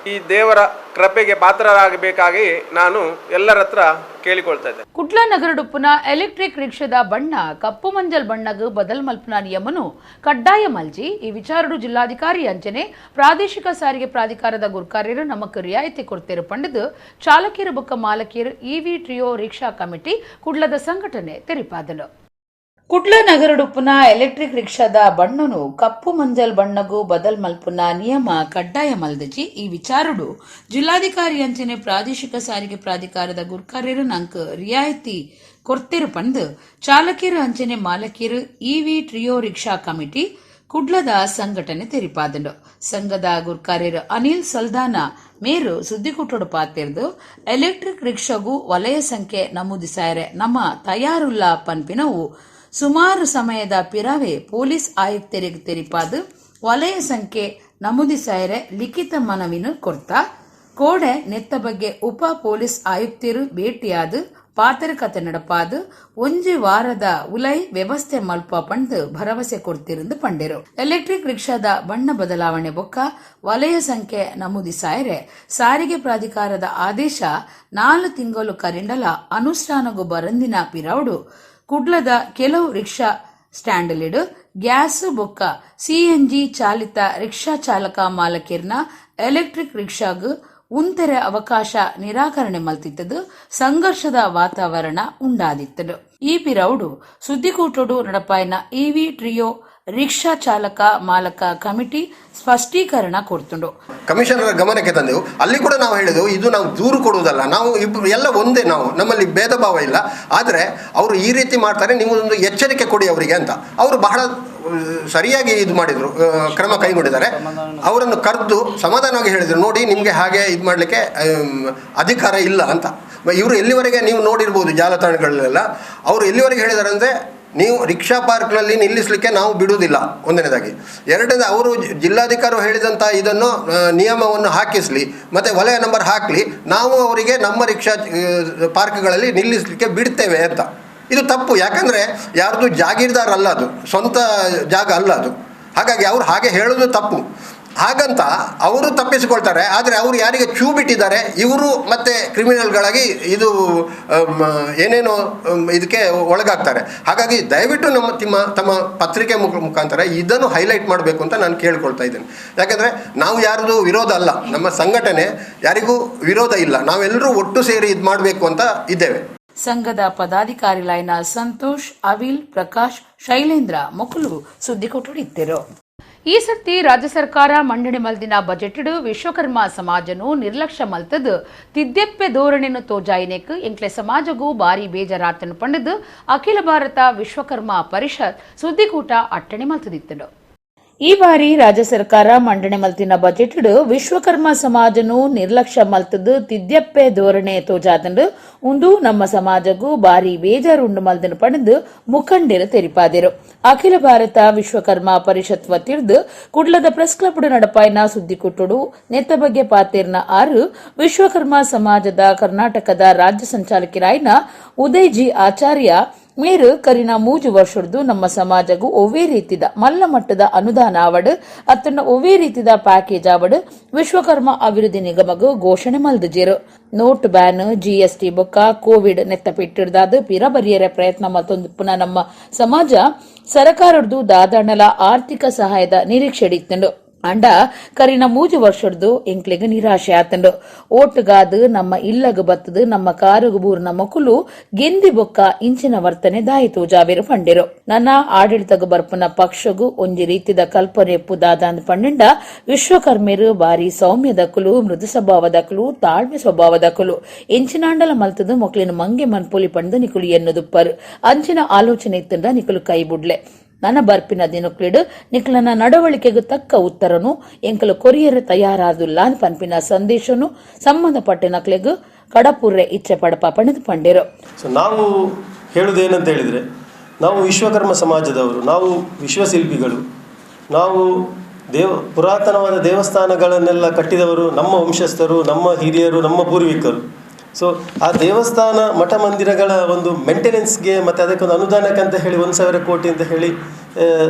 ಈ ದೇವರ ಕೃಪೆಗೆ ಪಾತ್ರರಾಗಬೇಕಾಗಿ ನಾನು ಎಲ್ಲರ ಹತ್ರ ಕೇಳಿಕೊಳ್ತಾ ಇದ್ದೆ. ಕುಡ್ಲ ನಗರಡುಪ್ಪುನ ಎಲೆಕ್ಟ್ರಿಕ್ ರಿಕ್ಷಾದ ಬಣ್ಣ ಕಪ್ಪು ಮಂಜಲ್ ಬಣ್ಣಗ ಬದಲ್ ಮಲ್ಪನ ನಿಯಮನು ಕಡ್ಡಾಯ ಮಲ್ಜಿ ಈ ವಿಚಾರಡು ಜಿಲ್ಲಾಧಿಕಾರಿ ಅಂಚನೆ ಪ್ರಾದೇಶಿಕ ಸಾರಿಗೆ ಪ್ರಾಧಿಕಾರದ ಗುರ್ಕಾರ್ಯರು ನಮಕ್ ರಿಯಾಯಿತಿ ಕೊಡ್ತಿರು ಪಂಡದು ಚಾಲಕಿಯರು ಬೊಕ್ಕ ಮಾಲಕಿಯರು ಇವಿ ಟ್ರಿಯೋ ರಿಕ್ಷಾ ಕಮಿಟಿ ಕುಡ್ಲದ ಸಂಘಟನೆ ತೆರಿಪಾದಲು. ಕುಡ್ಲ ನಗರಡುಪ್ಪುನ ಎಲೆಕ್ಟ್ರಿಕ್ ರಿಕ್ಷಾದ ಬಣ್ಣನು ಕಪ್ಪು ಮಂಜಲ್ ಬಣ್ಣಗೂ ಬದಲ್ ಮಲ್ಪುನ ನಿಯಮ ಕಡ್ಡಾಯ ಮಲ್ದಜಿ ಈ ವಿಚಾರಡು ಜಿಲ್ಲಾಧಿಕಾರಿ ಅಂಚನೆ ಪ್ರಾದೇಶಿಕ ಸಾರಿಗೆ ಪ್ರಾಧಿಕಾರದ ಗುರ್ಕಾರ್ಯರು ನಂಕ್ ರಿಯಾಯಿತಿ ಕೊಡ್ತಿರು ಪಂದು ಚಾಲಕಿಯರು ಅಂಚನೆ ಮಾಲಕಿಯರು ಇವಿ ಟ್ರಿಯೋ ರಿಕ್ಷಾ ಕಮಿಟಿ ಕುಡ್ಲದ ಸಂಘಟನೆ ತೆರಿಪಾದಲು. ಸಂಘದ ಗುರ್ಕಾರ್ಯರು ಅನಿಲ್ ಸಲ್ದಾನ ಮೇರು ಸುದ್ದಿಕೂಟೋಡು ಪಾತಿರ್ದು ಎಲೆಕ್ಟ್ರಿಕ್ ರಿಕ್ಷಾಗೂ ವಲಯ ಸಂಖ್ಯೆ ನಮೂದಿಸಾರೆ ನಮ್ಮ ತಯಾರುಲ್ಲ ಪನ್ಪಿನವು ಸುಮಾರು ಸಮಯದ ಪಿರವೆ ಪೊಲೀಸ್ ಆಯುಕ್ತರಿಗೆ ತೆರಿಪಾದು ವಲಯ ಸಂಖ್ಯೆ ನಮೂದಿಸಾರೆ ಲಿಖಿತ ಮನವಿನ ಕೊಡ್ತಾ ಕೋಡೆ ನೆತ್ತ ಬಗ್ಗೆ ಉಪ ಪೊಲೀಸ್ ಆಯುಕ್ತರು ಭೇಟಿಯಾದ ಪಾತರಕತೆ ನಡಪಾದು 1 ವಾರದ ಉಲೈ ವ್ಯವಸ್ಥೆ ಮಲ್ಪ ಪಂದು ಭರವಸೆ ಕೊಡ್ತಿರಂದು ಪಂಡಿರು. ಎಲೆಕ್ಟ್ರಿಕ್ ರಿಕ್ಷಾದ ಬಣ್ಣ ಬದಲಾವಣೆ ಬೊಕ್ಕ ವಲಯ ಸಂಖ್ಯೆ ನಮೂದಿಸಾರೆ ಸಾರಿಗೆ ಪ್ರಾಧಿಕಾರದ ಆದೇಶ 4 ತಿಂಗಳು ಕರಿಂಡಲ ಅನುಷ್ಠಾನಗೂ ಬರಂದಿನ ಪಿರೌಡು ಕುಡ್ಲದ ಕೆಲವು ರಿಕ್ಷಾ ಸ್ಟ್ಯಾಂಡಲಿಡು ಗ್ಯಾಸ್ ಬೊಕ್ಕ ಸಿಎನ್ಜಿ ಚಾಲಿತ ರಿಕ್ಷಾ ಚಾಲಕ ಮಾಲಕಿರ್ನ ಎಲೆಕ್ಟ್ರಿಕ್ ರಿಕ್ಷಾಗ್ ಉಂತೆರೆ ಅವಕಾಶ ನಿರಾಕರಣೆ ಮಲ್ತಿದ್ದದು ಸಂಘರ್ಷದ ವಾತಾವರಣ ಉಂಡಾದಿತ್ತದು. ಈ ಪಿರೌಡು ಸುದ್ದಿಕೂಟೋಡು ನಡಪಾಯಿನ ಇವಿ ಟ್ರಿಯೋ ರಿಕ್ಷಾ ಚಾಲಕ ಮಾಲಕ ಕಮಿಟಿ ಸ್ಪಷ್ಟೀಕರಣ ಕೊಡ್ತುಂಡು. ಕಮಿಷನರ್ ಗಮನಕ್ಕೆ ತಂದೆವು. ಅಲ್ಲಿ ಕೂಡ ನಾವು ಹೇಳಿದೆವು, ಇದು ನಾವು ದೂರು ಕೊಡುವುದಲ್ಲ, ನಾವು ಇಬ್ಬರು ಎಲ್ಲ ಒಂದೇ, ನಮ್ಮಲ್ಲಿ ಭೇದ ಭಾವ ಇಲ್ಲ. ಆದರೆ ಅವರು ಈ ರೀತಿ ಮಾಡ್ತಾರೆ, ನೀವು ಒಂದು ಎಚ್ಚರಿಕೆ ಕೊಡಿ ಅವರಿಗೆ ಅಂತ. ಅವರು ಬಹಳ ಸರಿಯಾಗಿ ಇದು ಮಾಡಿದರು, ಕ್ರಮ ಕೈಗೊಂಡಿದ್ದಾರೆ. ಅವರನ್ನು ಕರೆದು ಸಮಾಧಾನವಾಗಿ ಹೇಳಿದರು, ನೋಡಿ ನಿಮಗೆ ಹಾಗೆ ಇದು ಮಾಡಲಿಕ್ಕೆ ಅಧಿಕಾರ ಇಲ್ಲ ಅಂತ. ಇವರು ಎಲ್ಲಿವರೆಗೆ ನೀವು ನೋಡಿರ್ಬೋದು ಜಾಲತಾಣಗಳಲ್ಲೆಲ್ಲ, ಅವರು ಎಲ್ಲಿವರೆಗೆ ಹೇಳಿದ್ದಾರೆ ಅಂದರೆ, ನೀವು ರಿಕ್ಷಾ ಪಾರ್ಕ್ನಲ್ಲಿ ನಿಲ್ಲಿಸಲಿಕ್ಕೆ ನಾವು ಬಿಡುವುದಿಲ್ಲ, ಒಂದನೇದಾಗಿ. ಎರಡನೇದು, ಅವರು ಜಿಲ್ಲಾಧಿಕಾರಿ ಹೇಳಿದಂಥ ಇದನ್ನು ನಿಯಮವನ್ನು ಹಾಕಿಸಲಿ ಮತ್ತು ವಲಯ ನಂಬರ್ ಹಾಕಲಿ, ನಾವು ಅವರಿಗೆ ನಮ್ಮ ರಿಕ್ಷಾ ಪಾರ್ಕ್ಗಳಲ್ಲಿ ನಿಲ್ಲಿಸಲಿಕ್ಕೆ ಬಿಡ್ತೇವೆ ಅಂತ. ಇದು ತಪ್ಪು, ಯಾಕಂದರೆ ಯಾರ್ದು ಜಾಗೀರ್ದಾರ್ ಅಲ್ಲ, ಅದು ಸ್ವಂತ ಜಾಗ ಅಲ್ಲ ಅದು. ಹಾಗಾಗಿ ಅವರು ಹಾಗೆ ಹೇಳೋದು ತಪ್ಪು. ಹಾಗಂತ ಅವರು ತಪ್ಪಿಸಿಕೊಳ್ತಾರೆ. ಆದರೆ ಅವರು ಯಾರಿಗೆ ಚೂ ಬಿಟ್ಟಿದ್ದಾರೆ ಇವರು ಮತ್ತೆ ಕ್ರಿಮಿನಲ್ಗಳಾಗಿ ಇದು ಏನೇನೋ ಇದಕ್ಕೆ ಒಳಗಾಗ್ತಾರೆ. ಹಾಗಾಗಿ ದಯವಿಟ್ಟು ತಮ್ಮ ಪತ್ರಿಕೆ ಮುಖಾಂತರ ಇದನ್ನು ಹೈಲೈಟ್ ಮಾಡಬೇಕು ಅಂತ ನಾನು ಕೇಳ್ಕೊಳ್ತಾ ಇದ್ದೇನೆ. ಯಾಕಂದರೆ ನಾವು ಯಾರ್ದು ವಿರೋಧ ಅಲ್ಲ, ನಮ್ಮ ಸಂಘಟನೆ ಯಾರಿಗೂ ವಿರೋಧ ಇಲ್ಲ, ನಾವೆಲ್ಲರೂ ಒಟ್ಟು ಸೇರಿ ಇದು ಮಾಡಬೇಕು ಅಂತ ಇದ್ದೇವೆ. ಸಂಘದ ಪದಾಧಿಕಾರಿಗಳಾದ ಸಂತೋಷ್, ಅವಿಲ್, ಪ್ರಕಾಶ್, ಶೈಲೇಂದ್ರ ಮೊಕಲು ಸುದ್ದಿ ಕೊಟ್ಟಿದ್ದರು. ಈ ಸರ್ತಿ ರಾಜ್ಯ ಸರ್ಕಾರ ಮಂಡನೆ ಮಲ್ದಿನ ಬಜೆಟ್ ವಿಶ್ವಕರ್ಮ ಸಮಾಜನು ನಿರ್ಲಕ್ಷ್ಯ ಮಲ್ತದು ತಿದ್ದೆಪ್ಪೆ ಧೋರಣೆಯನ್ನು ತೋಜಾಯಿನೆಕ್ ಎಂಕ್ಲೆ ಸಮಾಜಗೂ ಬಾರಿ ಬೇಜಾರಾತನು ಪಂಡದು ಅಖಿಲ ಭಾರತ ವಿಶ್ವಕರ್ಮ ಪರಿಷತ್ ಸುದ್ದಿಕೂಟ ಅಟ್ಟಣೆ ಮಲ್ತದಿತ್ತನು. ಈ ಬಾರಿ ರಾಜ್ಯ ಸರ್ಕಾರ ಮಂಡನೆ ಮಲ್ತಿನ ಬಜೆಟ್ ವಿಶ್ವಕರ್ಮ ಸಮಾಜನು ನಿರ್ಲಕ್ಷ್ಯ ಮಲ್ತದು ತಿದ್ದೆಪ್ಪೆ ಧೋರಣೆ ತೋಜಾದಂಡು ಉಂದು ನಮ್ಮ ಸಮಾಜಗೂ ಬಾರಿ ಬೇಜಾರುಂಡು ಮಲ್ದನು ಪಡೆದು ಮುಖಂಡರು ತೆರಿಪಾದಿರು. ಅಖಿಲ ಭಾರತ ವಿಶ್ವಕರ್ಮ ಪರಿಷತ್ ವತಿರ್ದು ಕುಡ್ಲದ ಪ್ರೆಸ್ ಕ್ಲಬ್ ನಡಪಾಯಿನ ಸುದ್ದಿಕುಟ್ಟುಡು ನೆತ್ತ ಬಗ್ಗೆ ಪಾತೇರ್ನ 6 ವಿಶ್ವಕರ್ಮ ಸಮಾಜದ ಕರ್ನಾಟಕದ ರಾಜ್ಯ ಸಂಚಾಲಕರಾಯಿನ ಉದಯ್ ಜಿ ಆಚಾರ್ಯ ಮೇರು ಕರಿನ 3 ವರ್ಷದ್ದು ನಮ್ಮ ಸಮಾಜಗೂ ಒವ್ವೇ ರೀತಿದ ಮಲ್ಲ ಮಟ್ಟದ ಅನುದಾನ ಆವಡ್ ಅತ್ತನ್ನ ಒವ್ವೇ ರೀತಿದ ಪ್ಯಾಕೇಜ್ ಆವಡ್ ವಿಶ್ವಕರ್ಮ ಅಭಿವೃದ್ಧಿ ನಿಗಮಗೂ ಘೋಷಣೆ ಮಲ್ದಿಜೇರು. ನೋಟ್ ಬ್ಯಾನ್, ಜಿಎಸ್ಟಿ ಬೊಕ್ಕ ಕೋವಿಡ್ ನೆತ್ತ ಪಿಟ್ಟಿಡ್ದಾದ ಪಿರ ಬರಿಯರ ಪ್ರಯತ್ನ ಮತ್ತೊಂದು ಪುನಃ ನಮ್ಮ ಸಮಾಜ ಸರಕಾರದ್ದು ದಾದಾಣಲ ಆರ್ಥಿಕ ಸಹಾಯದ ನಿರೀಕ್ಷೆ ಇತ್ತಂಡು ಅಂಡ ಕರಿನ 3 ವರ್ಷದ್ದು ಎಂಕ್ಲೆಗೆ ನಿರಾಶೆ ಆತಂಡು. ಓಟ್ಗಾದು ನಮ್ಮ ಇಲ್ಲಗ ಬತ್ತದು ನಮ್ಮ ಕಾರುಗು ಬೂರ್ನ ಮಕ್ಕಳು ಗೆಂದಿ ಬೊಕ್ಕ ಇಂಚಿನ ವರ್ತನೆ ದಾಯಿತು ಜಾವೇರು ಪಂಡಿರು. ನನ್ನ ಆಡಳಿತಗ ಬರ್ಪನ ಪಕ್ಷಗೂ ಒಂಜಿ ರೀತಿದ ಕಲ್ಪನೆ ಎಪ್ಪುದಾದ ಪಂಡಿಂಡ ವಿಶ್ವಕರ್ಮೆರು ಬಾರಿ ಸೌಮ್ಯದಕ್ಕಲು, ಮೃದು ಸ್ವಭಾವದಕ್ಕಲು, ತಾಳ್ಮೆ ಸ್ವಭಾವದಕ್ಕಲು ಎಂಚಿನಾಂಡಲ ಮಲ್ತದು ಮೊಕ್ಲಿನ ಮಂಗೆ ಮನ್ಪೊಲಿ ಪಂಡು ನಿಕುಲು ಎನ್ನುದುಪ್ಪರು ಅಂಚಿನ ಆಲೋಚನೆ ಇತ್ತಂಡ ನಿಕುಲು ಕೈ ಬುಡ್ಲೆ. ನನ್ನ ಬರ್ಪಿನ ದಿನಕ್ಲಿಡು ನಿಕ್ಲನ ನಡವಳಿಕೆಗೂ ತಕ್ಕ ಉತ್ತರನು ಎಂಕಲು ಕೊರಿಯರ್ ತಯಾರಾದುಲ್ಲ ಪನ್ಪಿನ ಸಂದೇಶನು ಸಂಬಂಧಪಟ್ಟ ನಕ್ಲೆಗೂ ಕಡಪುರ್ರೆ ಇಚ್ಛೆ ಪಡಪ ಪಣಿದು ಪಂಡಿರು. ನಾವು ಹೇಳುವುದೇನಂತ ಹೇಳಿದರೆ, ನಾವು ವಿಶ್ವಕರ್ಮ ಸಮಾಜದವರು, ನಾವು ವಿಶ್ವಶಿಲ್ಪಿಗಳು, ನಾವು ಪುರಾತನವಾದ ದೇವಸ್ಥಾನಗಳನ್ನೆಲ್ಲ ಕಟ್ಟಿದವರು ನಮ್ಮ ವಂಶಸ್ಥರು, ನಮ್ಮ ಹಿರಿಯರು, ನಮ್ಮ ಪೂರ್ವಿಕರು. ಸೊ ಆ ದೇವಸ್ಥಾನ ಮಠ ಮಂದಿರಗಳ ಒಂದು ಮೇಂಟೆನೆನ್ಸ್ಗೆ ಮತ್ತು ಅದಕ್ಕೊಂದು ಅನುದಾನಕ್ಕೆ ಅಂತ ಹೇಳಿ 1,000 ಕೋಟಿ ಅಂತ ಹೇಳಿ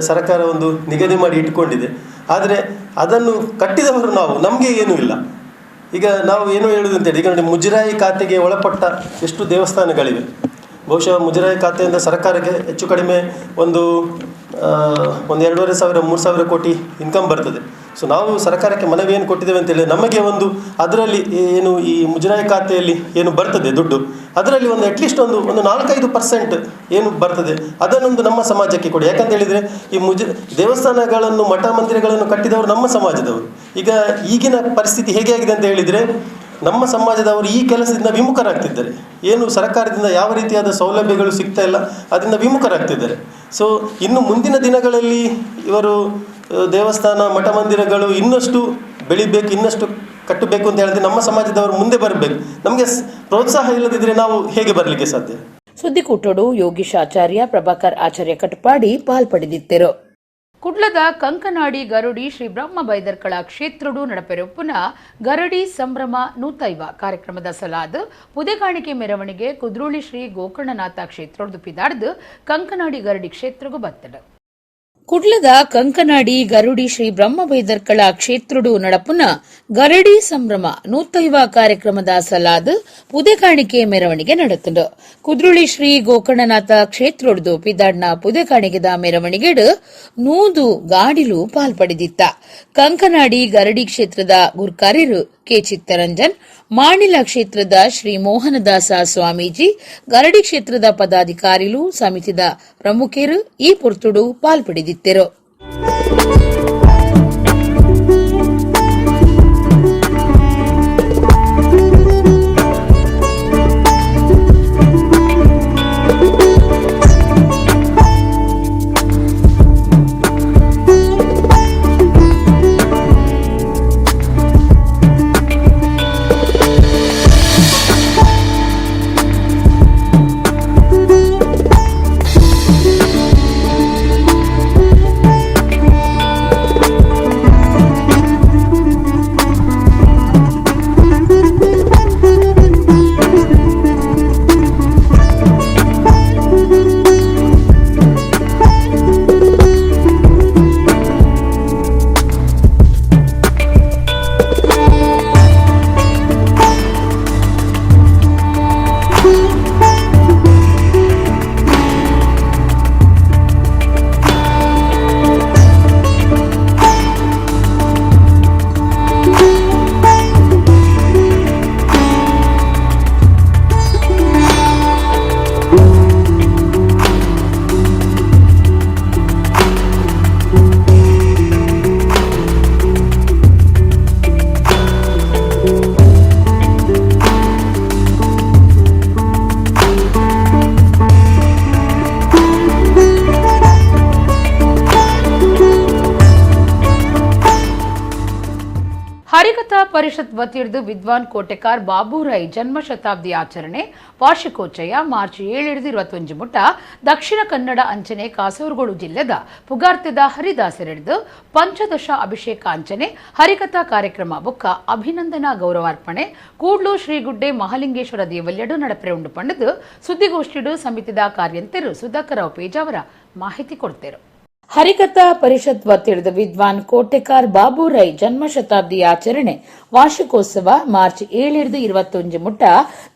ಸರ್ಕಾರ ಒಂದು ನಿಗದಿ ಮಾಡಿ ಇಟ್ಕೊಂಡಿದೆ. ಆದರೆ ಅದನ್ನು ಕಟ್ಟಿದವರು ನಾವು, ನಮಗೆ ಏನೂ ಇಲ್ಲ. ಈಗ ನಾವು ಏನು ಹೇಳುವುದು ಅಂತೇಳಿ, ಈಗ ನೋಡಿ ಮುಜರಾಯಿ ಖಾತೆಗೆ ಒಳಪಟ್ಟ ಎಷ್ಟು ದೇವಸ್ಥಾನಗಳಿವೆ. ಬಹುಶಃ ಮುಜರಾಯಿ ಖಾತೆಯಿಂದ ಸರ್ಕಾರಕ್ಕೆ ಹೆಚ್ಚು ಕಡಿಮೆ ಒಂದು 2,500 3,000 ಕೋಟಿ ಇನ್ಕಮ್ ಬರ್ತದೆ. ಸೊ ನಾವು ಸರ್ಕಾರಕ್ಕೆ ಮನವಿ ಏನು ಕೊಟ್ಟಿದ್ದೇವೆ ಅಂತೇಳಿ, ನಮಗೆ ಒಂದು ಅದರಲ್ಲಿ ಏನು ಈ ಮುಜರಾಯಿ ಖಾತೆಯಲ್ಲಿ ಏನು ಬರ್ತದೆ ದುಡ್ಡು, ಅದರಲ್ಲಿ ಒಂದು ಅಟ್ಲೀಸ್ಟ್ ಒಂದು 4-5% ಏನು ಬರ್ತದೆ ಅದನ್ನೊಂದು ನಮ್ಮ ಸಮಾಜಕ್ಕೆ ಕೊಡಿ. ಯಾಕಂತ ಹೇಳಿದರೆ ಈ ದೇವಸ್ಥಾನಗಳನ್ನು ಮಠ ಮಂದಿರಗಳನ್ನು ಕಟ್ಟಿದವರು ನಮ್ಮ ಸಮಾಜದವರು. ಈಗ ಈಗಿನ ಪರಿಸ್ಥಿತಿ ಹೇಗೆ ಆಗಿದೆ ಅಂತ ಹೇಳಿದರೆ, ನಮ್ಮ ಸಮಾಜದವರು ಈ ಕೆಲಸದಿಂದ ವಿಮುಖರಾಗ್ತಿದ್ದಾರೆ. ಏನು ಸರ್ಕಾರದಿಂದ ಯಾವ ರೀತಿಯಾದ ಸೌಲಭ್ಯಗಳು ಸಿಗ್ತಾ ಇಲ್ಲ, ಅದರಿಂದ ವಿಮುಖರಾಗ್ತಿದ್ದಾರೆ. ಸೊ ಇನ್ನು ಮುಂದಿನ ದಿನಗಳಲ್ಲಿ ಇವರು ದೇವಸ್ಥಾನ ಮಠ ಮಂದಿರಗಳು ಇನ್ನಷ್ಟು ಬೆಳಿಬೇಕು, ಇನ್ನಷ್ಟು ಕಟ್ಟಬೇಕು ಅಂತ ಹೇಳಿದ್ರೆ ನಮ್ಮ ಸಮಾಜದವರು ಮುಂದೆ ಬರಬೇಕು. ನಮಗೆ ಪ್ರೋತ್ಸಾಹ ಇಲ್ಲದಿದ್ದರೆ ನಾವು ಹೇಗೆ ಬರಲಿಕ್ಕೆ ಸಾಧ್ಯ? ಸುದ್ದಿಕೂಟೋಡು ಯೋಗೀಶ್ ಆಚಾರ್ಯ, ಪ್ರಭಾಕರ್ ಆಚಾರ್ಯ ಕಟಪಾಡಿ ಪಾಲ್ಪಡಿದಿತ್ತರು. ಕುಡ್ಲದ ಕಂಕನಾಡಿ ಗರುಡಿ ಶ್ರೀ ಬ್ರಹ್ಮ ಬೈದರ್ಕಳ ಕ್ಷೇತ್ರಡು ನಡಪೆರೊಪ್ಪುನ ಗರಡಿ ಸಂಭ್ರಮ 105 ಕಾರ್ಯಕ್ರಮದ ಸಲಾದ ಪುದೆಕಾಣಿಕೆ ಮೆರವಣಿಗೆ ಕುದ್ರೋಳಿ ಶ್ರೀ ಗೋಕರ್ಣನಾಥ ಕ್ಷೇತ್ರಡು ಪಿದಾಡ್ದು ಕಂಕನಾಡಿ ಗರಡಿ ಕ್ಷೇತ್ರಗೂ ಬತ್ತಡ. ಕುಡ್ಲದ ಕಂಕನಾಡಿ ಗರುಡಿ ಶ್ರೀ ಬ್ರಹ್ಮ ಬೈದರ್ಕಳ ಕ್ಷೇತ್ರಡು ನಡಪುನ ಗರಡಿ ಸಂಭ್ರಮ 105 ಕಾರ್ಯಕ್ರಮದ ಸಲಾದ ಪುದೆಕಾಣಿಕೆ ಮೆರವಣಿಗೆ ನಡೆತಂಡು. ಕುದ್ರುಳಿ ಶ್ರೀ ಗೋಕರ್ಣನಾಥ ಕ್ಷೇತ್ರೊಡ್ದು ಪಿದಾಡ್ನ ಪುದೆಕಾಣಿಕೆದ ಮೆರವಣಿಗೆಡ್ 100 ಗಾಡಿಲು ಪಾಲ್ಪಡಿದಿತ್ತ. ಕಂಕನಾಡಿ ಗರಡಿ ಕ್ಷೇತ್ರದ ಗುರ್ಕಾರ್ಯರು ಕೆ ಚಿತ್ತರಂಜನ್, ಮಾಣಿಲ ಕ್ಷೇತ್ರದ ಶ್ರೀ ಮೋಹನದಾಸ ಸ್ವಾಮೀಜಿ, ಗರಡಿ ಕ್ಷೇತ್ರದ ಪದಾಧಿಕಾರಿಗಳು, ಸಮಿತಿದ ಪ್ರಮುಖರು ಈ ಪುರ್ತುಡು ಪಾಲ್ಪಡಿದಿತ್ತರು. ಹರಿಕಥಾ ಪರಿಷತ್ ವತಿಯಿಂದ ವಿದ್ವಾನ್ ಕೋಟೆಕಾರ್ ಬಾಬುರಾಯ್ ಜನ್ಮ ಶತಾಬ್ದಿ ಆಚರಣೆ ವಾರ್ಷಿಕೋತ್ಸವ ಮಾರ್ಚ್ 7 ಮುಟ ದಕ್ಷಿಣ ಕನ್ನಡ ಅಂಚನೆ ಕಾಸರಗೋಡು ಜಿಲ್ಲೆದ ಪುಗಾರ್ತೆದ ಹರಿದಾಸರೆಡ್ದು ಪಂಚದಶ ಅಭಿಷೇಕ ಅಂಚನೆ ಹರಿಕಥಾ ಕಾರ್ಯಕ್ರಮ ಬೊಕ್ಕ ಅಭಿನಂದನಾ ಗೌರವಾರ್ಪಣೆ ಕೂಡ್ಲು ಶ್ರೀಗುಡ್ಡೆ ಮಹಾಲಿಂಗೇಶ್ವರ ದೇವಲ್ಯಡು ನಡಪರೆ ಉಂಡು ಪಂಡದು ಸುದ್ದಿಗೋಷ್ಠಿಡು ಸಮಿತಿದ ಕಾರ್ಯಂತರು ಸುಧಾಕರ್ ಪೇಜ್ ಅವರ ಮಾಹಿತಿ ಕೊಡ್ತೇರು. ಹರಿಕಥಾ ಪರಿಷತ್ ವತಿಯಿಂದ ವಿದ್ವಾನ್ ಕೋಟೆಕಾರ್ ಬಾಬುರಾಯ್ ಜನ್ಮ ಶತಾಬ್ದಿ ಆಚರಣೆ ವಾರ್ಷಿಕೋತ್ಸವ ಮಾರ್ಚ್ 7 ಮುಟ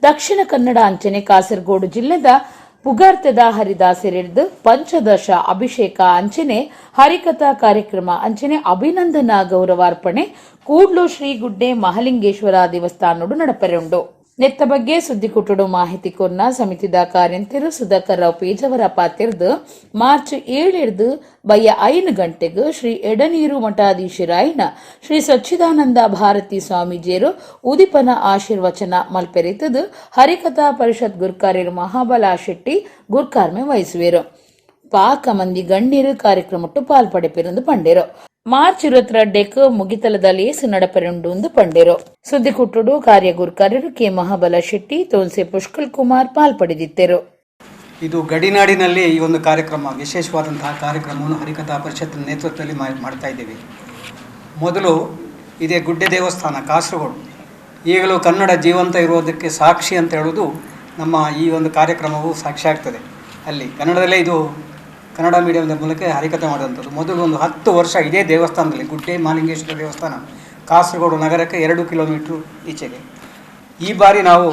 ದಕ್ಷಿಣ ಕನ್ನಡ ಅಂಚನೆ ಕಾಸರಗೋಡು ಜಿಲ್ಲೆದ ಪುಗಾರ್ತೆದ ಹರಿದಾಸರೆಡ್ದು ಪಂಚದಶ ಅಭಿಷೇಕ ಅಂಚನೆ ಹರಿಕಥಾ ಕಾರ್ಯಕ್ರಮ ಅಂಚನೆ ಅಭಿನಂದನಾ ಗೌರವಾರ್ಪಣೆ ಕೂಡ್ಲು ಶ್ರೀಗುಡ್ಡೆ ಮಹಾಲಿಂಗೇಶ್ವರ ದೇವಸ್ಥಾನಡು ನಡಪರೆ ಉಂಡು. ನೆತ್ತ ಬಗ್ಗೆ ಸುದ್ದಿ ಕುಟುಡು ಮಾಹಿತಿ ಕೊನ್ನ ಸಮಿತಿದ ಕಾರ್ಯಂತರು ಸುಧಾಕರ್ ಪೇಜ್ ಅವರ ಪಾತಿರ್ದು ಮಾರ್ಚ್ 7 ಬಯ್ಯ 5 ಗಂಟೆಗೆ ಶ್ರೀ ಎಡನೀರು ಮಠಾಧೀಶರಾಯಿನ ಶ್ರೀ ಸಚ್ಚಿದಾನಂದ ಭಾರತಿ ಸ್ವಾಮೀಜಿಯರು ಉದಿಪನ ಆಶೀರ್ವಚನ ಮಲ್ಪೆರಿತದು ಹರಿಕಥಾ ಪರಿಷತ್ ಗುರ್ಕಾರ್ಯರು ಮಹಾಬಲ ಶೆಟ್ಟಿ ಗುರ್ಕಾರ್ಮೆ ವಹಿಸುವೆರು. ಪಾಕ ಮಂದಿ ಗಣ್ಯರು ಕಾರ್ಯಕ್ರಮಟ್ಟು ಪಾಲ್ಪಡೆಪಿರಂದು ಪಂಡೇರು. ಮಾರ್ಚ್ 22 ಮುಗಿತಲದ ಲೇಸು ನಡಪರೆಂಡು ಪಂಡೇರು. ಸುದ್ದಿ ಕುಟ್ಟುಡು ಕಾರ್ಯ ಗುರ್ಕಾರ್ಯರು ಕೆ ಮಹಾಬಲ ಶೆಟ್ಟಿ ತೋನ್ಸೆ ಪುಷ್ಕಲ್ ಕುಮಾರ್ ಪಾಲ್ಪಡೆದಿದ್ದರು. ಇದು ಗಡಿನಾಡಿನಲ್ಲಿ ಈ ಒಂದು ಕಾರ್ಯಕ್ರಮ ವಿಶೇಷವಾದಂತಹ ಕಾರ್ಯಕ್ರಮವನ್ನು ಹರಿಕಥಾ ಪರಿಷತ್ ನೇತೃತ್ವದಲ್ಲಿ ಮಾಡ್ತಾ ಇದ್ದೀವಿ. ಮೊದಲು ಇದೇ ಗುಡ್ಡೆ ದೇವಸ್ಥಾನ ಕಾಸರಗೋಡು ಈಗಲೂ ಕನ್ನಡ ಜೀವಂತ ಇರೋದಕ್ಕೆ ಸಾಕ್ಷಿ ಅಂತ ಹೇಳೋದು ನಮ್ಮ ಈ ಒಂದು ಕಾರ್ಯಕ್ರಮವು ಸಾಕ್ಷಿ ಆಗ್ತದೆ. ಅಲ್ಲಿ ಕನ್ನಡದಲ್ಲೇ ಇದು ಕನ್ನಡ ಮೀಡಿಯಂನ ಮೂಲಕ ಹರಿಕಥೆ ಮಾಡುವಂಥದ್ದು. ಮೊದಲು ಒಂದು 10 ವರ್ಷ ಇದೇ ದೇವಸ್ಥಾನದಲ್ಲಿ ಗುಡ್ಡೆ ಮಹಾಲಿಂಗೇಶ್ವರ ದೇವಸ್ಥಾನ ಕಾಸರಗೋಡು ನಗರಕ್ಕೆ 2 ಕಿಲೋಮೀಟ್ರ್ ಈಚೆಗೆ. ಈ ಬಾರಿ ನಾವು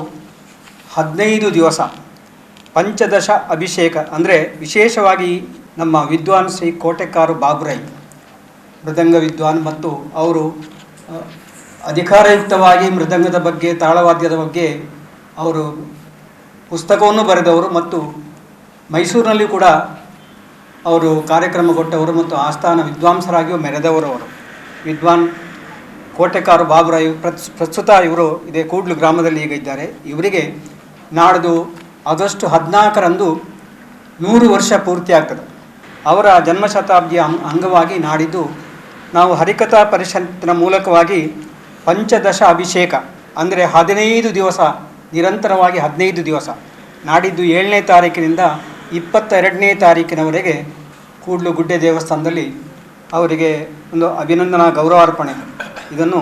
15 ದಿವಸ ಪಂಚದಶ ಅಭಿಷೇಕ ಅಂದರೆ ವಿಶೇಷವಾಗಿ ನಮ್ಮ ವಿದ್ವಾನ್ ಶ್ರೀ ಕೋಟೆಕಾರು ಬಾಬುರಾಯ್ ಮೃದಂಗ ವಿದ್ವಾನ್ ಮತ್ತು ಅವರು ಅಧಿಕಾರಯುಕ್ತವಾಗಿ ಮೃದಂಗದ ಬಗ್ಗೆ ತಾಳವಾದ್ಯದ ಬಗ್ಗೆ ಅವರು ಪುಸ್ತಕವನ್ನು ಬರೆದವರು ಮತ್ತು ಮೈಸೂರಿನಲ್ಲಿ ಕೂಡ ಅವರು ಕಾರ್ಯಕ್ರಮ ಕೊಟ್ಟವರು ಮತ್ತು ಆಸ್ಥಾನ ವಿದ್ವಾಂಸರಾಗಿಯೂ ಮೆರೆದವರವರು. ವಿದ್ವಾನ್ ಕೋಟೆಕಾರು ಬಾಬುರಾಯ್ ಪ್ರಸ್ತುತ ಇವರು ಇದೇ ಕೂಡ್ಲು ಗ್ರಾಮದಲ್ಲಿ ಈಗ ಇದ್ದಾರೆ. ಇವರಿಗೆ ನಾಡ್ದು ಆಗಸ್ಟ್ 14 100 ವರ್ಷ ಪೂರ್ತಿ ಆಗ್ತದೆ. ಅವರ ಜನ್ಮ ಶತಾಬ್ದಿಯ ಅಂಗವಾಗಿ ನಾಡಿದ್ದು ನಾವು ಹರಿಕಥಾ ಪರಿಷತ್ತಿನ ಮೂಲಕವಾಗಿ ಪಂಚದಶ ಅಭಿಷೇಕ ಅಂದರೆ 15 ದಿವಸ ನಿರಂತರವಾಗಿ 15 ದಿವಸ ನಾಡಿದ್ದು 7ನೇ ತಾರೀಕಿನಿಂದ 22ನೇ ತಾರೀಕಿನವರೆಗೆ ಕೂಡ್ಲು ಗುಡ್ಡೆ ದೇವಸ್ಥಾನದಲ್ಲಿ ಅವರಿಗೆ ಒಂದು ಅಭಿನಂದನಾ ಗೌರವಾರ್ಪಣೆ ಇದನ್ನು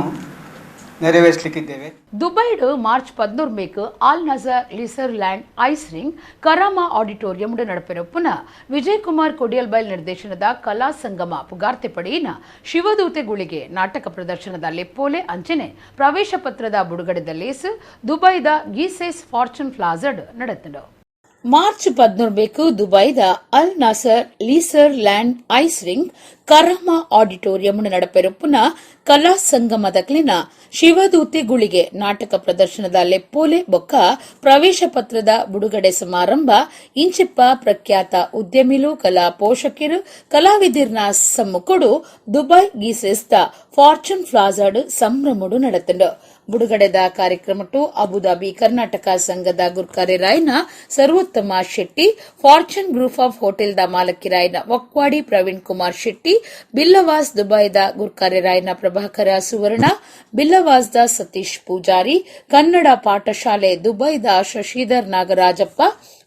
ನೆರವೇರಿಸಲಿಕ್ಕಿದ್ದೇವೆ. ದುಬೈಡು March 14 Al Nasr leisure land ice ring Karama auditorium ನಡಪೆರೊಪ್ಪುನ ವಿಜಯ್ ಕುಮಾರ್ ಕೊಡಿಯಲ್ಬೈಲ್ ನಿರ್ದೇಶನದ ಕಲಾ ಸಂಗಮ ಪುಗಾರ್ತೆ ಪಡೆಯಿನ ಶಿವದೂತೆಗುಳಿಗೆ ನಾಟಕ ಪ್ರದರ್ಶನದ ಲೆಪ್ಪೋಲೆ ಅಂಚನೆ ಪ್ರವೇಶ ಪತ್ರದ ಬುಡುಗಡೆದ ಲೇಸು ದುಬೈದ ಗೀಸೆಸ್ ಫಾರ್ಚೂನ್ ಪ್ಲಾಜಡ್ ನಡೆತಡು. ಮಾರ್ಚ್ 14 ದುಬೈದ Al Nasr leisure land ice ring Karama auditorium ನಡಪೆರುಪುನ ಕಲಾ ಸಂಗಮದಕ್ಲಿನ ಶಿವದೂತಿಗುಳಿಗೆ ನಾಟಕ ಪ್ರದರ್ಶನದ ಲೆಪ್ಪೋಲೆ ಬೊಕ್ಕ ಪ್ರವೇಶ ಪತ್ರದ ಬಿಡುಗಡೆ ಸಮಾರಂಭ ಇಂಚಿಪ್ಪ ಪ್ರಖ್ಯಾತ ಉದ್ಯಮಿಲು ಕಲಾ ಪೋಷಕರು ಕಲಾವಿದಿರ್ನ ಸಮ್ಮುಖಡು ದುಬೈ ಗೀಸೆಸ್ತ ಫಾರ್ಚೂನ್ ಪ್ಲಾಜಾಡ್ ಸಂಭ್ರಮಡು ನಡೆತಂಡು ಬಿಡುಗಡೆದ ಕಾರ್ಯಕ್ರಮಟು ಅಬುದಾಬಿ ಕರ್ನಾಟಕ ಸಂಘದ ಗುರ್ಕಾರಿರಾಯ್ನ Sarvottama Shetty, Fortune group of ಹೋಟೆಲ್ದ ಮಾಲಕಿರಾಯ್ನ ವಕ್ವಾಡಿ ಪ್ರವೀಣ್ ಕುಮಾರ್ ಶೆಟ್ಟಿ, ಬಿಲ್ಲವಾಸ್ ದುಬೈದ ಗುರ್ಕಾರಿರಾಯ್ನ ಪ್ರಭಾಕರ ಸುವರ್ಣ, ಬಿಲ್ಲವಾಸ್ದ ಸತೀಶ್ ಪೂಜಾರಿ, ಕನ್ನಡ ಪಾಠಶಾಲೆ ದುಬೈದ ಶಶಿಧರ್ ನಾಗರಾಜಪ್ಪ,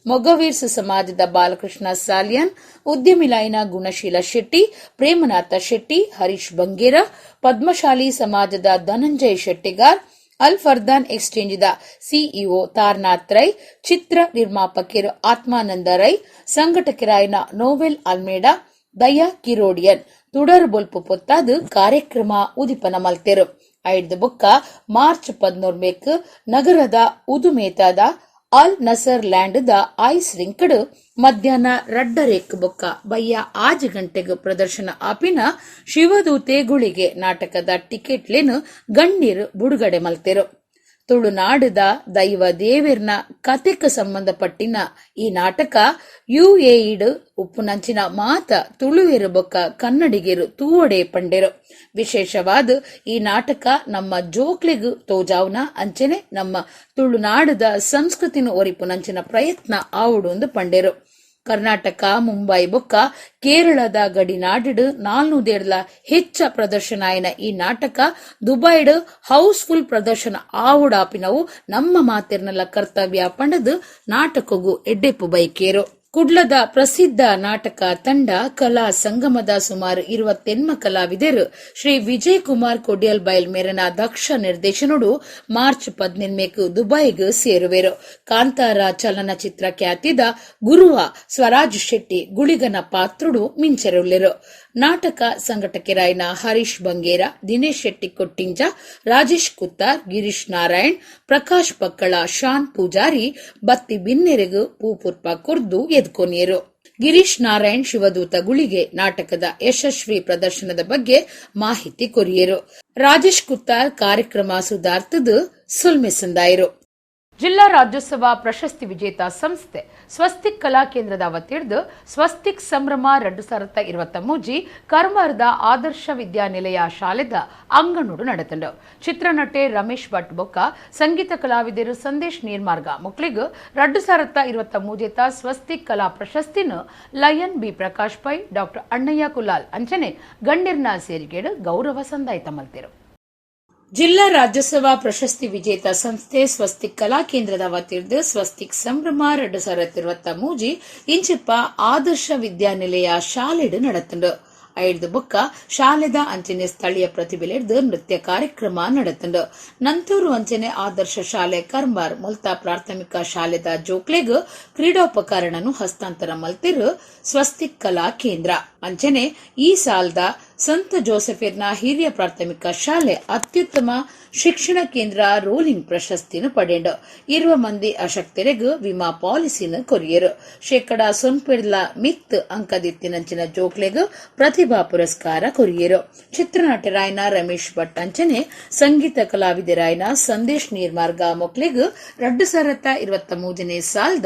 ಮೊಗವೀರ್ಸ್ ಸಮಾಜದ ಬಾಲಕೃಷ್ಣ ಸಾಲಿಯನ್, ಉದ್ಯಮಿಲಾಯ್ನ ಗುಣಶೀಲ ಶೆಟ್ಟಿ, ಪ್ರೇಮನಾಥ ಶೆಟ್ಟಿ, ಹರೀಶ್ ಬಂಗೇರ, ಪದ್ಮಶಾಲಿ ಸಮಾಜದ ಧನಂಜಯ್ ಶೆಟ್ಟಿಗಾರ್, ಅಲ್ ಫರ್ದಾನ್ ಎಕ್ಸ್ಚೇಂಜ್ದ ಸಿಇಒ ತಾರ್ನಾಥ್ ರೈ, ಚಿತ್ರ ನಿರ್ಮಾಪಕರು ಆತ್ಮಾನಂದ ರೈ, ಸಂಘಟಕರಾಯ್ನ ನೋವೆಲ್ ಅಲ್ಮೇಡಾ, ದಯಾ ಕಿರೋಡಿಯನ್ ತುಡರ್ ಬೊಲ್ಪು ಪೊತ್ತಾದು ಕಾರ್ಯಕ್ರಮ ಉದಿಪನ ಮಲ್ತೆರು. ಐದು ಬೊಕ್ಕ ಮಾರ್ಚ್ 14 ನಗರದ ಉದುಮೇತಾದ ಅಲ್ ನಸರ್ ಲ್ಯಾಂಡ್ ದ ಐಸ್ ರಿಂಕಡ್ ಮಧ್ಯಾಹ್ನ ರಡ್ಡರೇಕ್ ಬೊಕ್ಕ ಬಯ್ಯ 6 ಗಂಟೆಗೆ ಪ್ರದರ್ಶನ ಆಪಿನ ಶಿವದೂತೆಗುಳಿಗೆ ನಾಟಕದ ಟಿಕೆಟ್ಲೇನು ಗಣ್ಯರು ಬಿಡುಗಡೆ ಮಲ್ತೆರು. ತುಳುನಾಡದ ದೈವ ದೇವೇರ್ನ ಕತೆಕ್ ಸಂಬಂಧಪಟ್ಟಿನ ಈ ನಾಟಕ ಯುಎಇಡ್ ಉಪ್ಪುನಂಚಿನ ಮಾತ ತುಳುವೆರು ಬೊಕ್ಕ ಕನ್ನಡಿಗರು ತೂವಡೆ ಪಂಡೆರು. ವಿಶೇಷವಾದ ಈ ನಾಟಕ ನಮ್ಮ ಜೋಕ್ಲೆಗು ತೋಜಾವ್ನ ಅಂಚನೆ ನಮ್ಮ ತುಳುನಾಡದ ಸಂಸ್ಕೃತಿನ ಒರಿಪುನಂಚಿನ ಪ್ರಯತ್ನ ಆವುಡೊಂದು ಪಂಡೆರು. ಕರ್ನಾಟಕ, ಮುಂಬೈ ಬೊಕ್ಕ ಕೇರಳದ ಗಡಿನಾಡಿಡ್ 400 ಹೆಚ್ಚ ಪ್ರದರ್ಶನ ಆಯ್ನ ಈ ನಾಟಕ ದುಬೈಡ್ ಹೌಸ್ಫುಲ್ ಪ್ರದರ್ಶನ ಆವುಡಾಪಿನವು ನಮ್ಮ ಮಾತಿರ್ನಲ್ಲ ಕರ್ತವ್ಯ ಪಂಡದು ನಾಟಕಗೂ ಎಡ್ಡೆಪ್ಪು ಬೈಕೇರು. ಕುಡ್ಲದ ಪ್ರಸಿದ್ಧ ನಾಟಕ ತಂಡ ಕಲಾ ಸಂಗಮದ ಸುಮಾರು 20 ಕಲಾವಿದರು ಶ್ರೀ ವಿಜಯ್ ಕುಮಾರ್ ಕೊಡಿಯಲ್ ಬೈಲ್ ಮೇರನ ದಕ್ಷ ನಿರ್ದೇಶನಡು ಮಾರ್ಚ್ 14 ದುಬೈಗೆ ಸೇರುವೆರು. ಕಾಂತಾರ ಚಲನಚಿತ್ರ ಖ್ಯಾತಿದ ಗುರುವ ಸ್ವರಾಜ್ ಶೆಟ್ಟಿ ಗುಳಿಗನ ಪಾತ್ರುಡು ಮಿಂಚರುಳ್ಳೆರು. ನಾಟಕ ಸಂಘಟಕರಾಯ್ನ ಹರೀಶ್ ಬಂಗೇರ, ದಿನೇಶ್ ಶೆಟ್ಟಿ ಕೊಟ್ಟಿಂಜ, ರಾಜೇಶ್ ಕುತ್ತಾರ್, ಗಿರೀಶ್ ನಾರಾಯಣ್, ಪ್ರಕಾಶ್ ಪಕ್ಕಳ, ಶಾನ್ ಪೂಜಾರಿ ಬತ್ತಿ ಬಿನ್ನೆರೆಗು ಪೂಪುರ್ಪ ಕುರ್ದು ಎದ್ಕೊನಿಯರು. ಗಿರೀಶ್ ನಾರಾಯಣ್ ಶಿವದೂತಗುಳಿಗೆ ನಾಟಕದ ಯಶಸ್ವಿ ಪ್ರದರ್ಶನದ ಬಗ್ಗೆ ಮಾಹಿತಿ ಕೊರಿಯರು. ರಾಜೇಶ್ ಕುತ್ತಾರ್ ಕಾರ್ಯಕ್ರಮ ಸುಧಾರ್ತದು ಸುಲ್ಮೆಸಂದಾಯರು. ಜಿಲ್ಲಾ ರಾಜ್ಯೋತ್ಸವ ಪ್ರಶಸ್ತಿ ವಿಜೇತ ಸಂಸ್ಥೆ ಸ್ವಸ್ತಿಕ್ ಕಲಾ ಕೇಂದ್ರದ ವತಿರ್ದು ಸ್ವಸ್ತಿಕ್ ಸಂಭ್ರಮ 2023 ಕರ್ಮಾರ್ದ ಆದರ್ಶ ವಿದ್ಯಾನಿಲಯ ಶಾಲೆದ ಅಂಗನೂರು ನಡೆತಂಡು. ಚಿತ್ರನಟೆ ರಮೇಶ್ ಭಟ್ ಬೊಕ್ಕ ಸಂಗೀತ ಕಲಾವಿದರು ಸಂದೇಶ್ ನೀರ್ಮಾರ್ಗ ಮುಕ್ಲಿಗ್ 2023 ಸ್ವಸ್ತಿಕ್ ಕಲಾ ಪ್ರಶಸ್ತಿನ Lion B Prakash Pai, doctor Annayya Kulal ಅಂಚನೆ ಗಣ್ಯರ್ನ ಸೇರಿಗೇಡು ಗೌರವ ಸಂದಾಯಿತ ಮಲ್ತೆರು. ಜಿಲ್ಲಾ ರಾಜ್ಯೋತ್ಸವ ಪ್ರಶಸ್ತಿ ವಿಜೇತ ಸಂಸ್ಥೆ ಸ್ವಸ್ತಿಕ್ ಕಲಾ ಕೇಂದ್ರದ ವತಿರ್ದು ಸ್ವಸ್ತಿಕ್ ಸಂಭ್ರಮ 2023 ಇಂಚಿಪ್ಪ ಆದರ್ಶ ವಿದ್ಯಾನಿಲಯ ಶಾಲೆಡ್ ನಡೆತಂಡು. ಐದು ಬೊಕ್ಕ ಶಾಲೆದ ಅಂಚನೆ ಸ್ಥಳೀಯ ಪ್ರತಿಭೆಲೆಡ್ದು ನೃತ್ಯ ಕಾರ್ಯಕ್ರಮ ನಡೆತಂಡು. ನಂತೂರು ಅಂಚನೆ ಆದರ್ಶ ಶಾಲೆ ಕರ್ಮಾರ್ ಮುಲ್ತಾ ಪ್ರಾಥಮಿಕ ಶಾಲೆದ ಜೋಕ್ಲೆಗ್ ಕ್ರೀಡೋಪಕರಣನು ಹಸ್ತಾಂತರ ಮಲ್ತಿರು ಸ್ವಸ್ತಿಕ್ ಕಲಾ ಕೇಂದ್ರ ಅಂಚನೆ ಈ ಸಾಲ್ದ ಸಂತ ಜೋಸೆಫಿರ್ನ ಹಿರಿಯ ಪ್ರಾಥಮಿಕ ಶಾಲೆ ಅತ್ಯುತ್ತಮ ಶಿಕ್ಷಣ ಕೇಂದ್ರ ರೋಲಿಂಗ್ ಪ್ರಶಸ್ತಿನ ಪಡೆಂಡು. 20 ಮಂದಿ ಅಶಕ್ತರಿಗೂ ವಿಮಾ ಪಾಲಿಸಿನ ಕೊರಿಯರು. ಶೇಕಡ 90 ಮಿತ್ ಅಂಕದಿತ್ತಿನಂಚಿನ ಜೋಕ್ಲೆಗ್ ಪ್ರತಿಭಾ ಪುರಸ್ಕಾರ ಕೊರಿಯರು. ಚಿತ್ರನಟರಾಯ್ನ ರಮೇಶ್ ಭಟ್ ಅಂಚನೆ ಸಂಗೀತ ಕಲಾವಿದರಾಯ್ನ ಸಂದೇಶ್ ನೀರ್ಮಾರ್ಗ ಮೊಕ್ಲೆಗ್ 2023 ಸಾಲ್ದ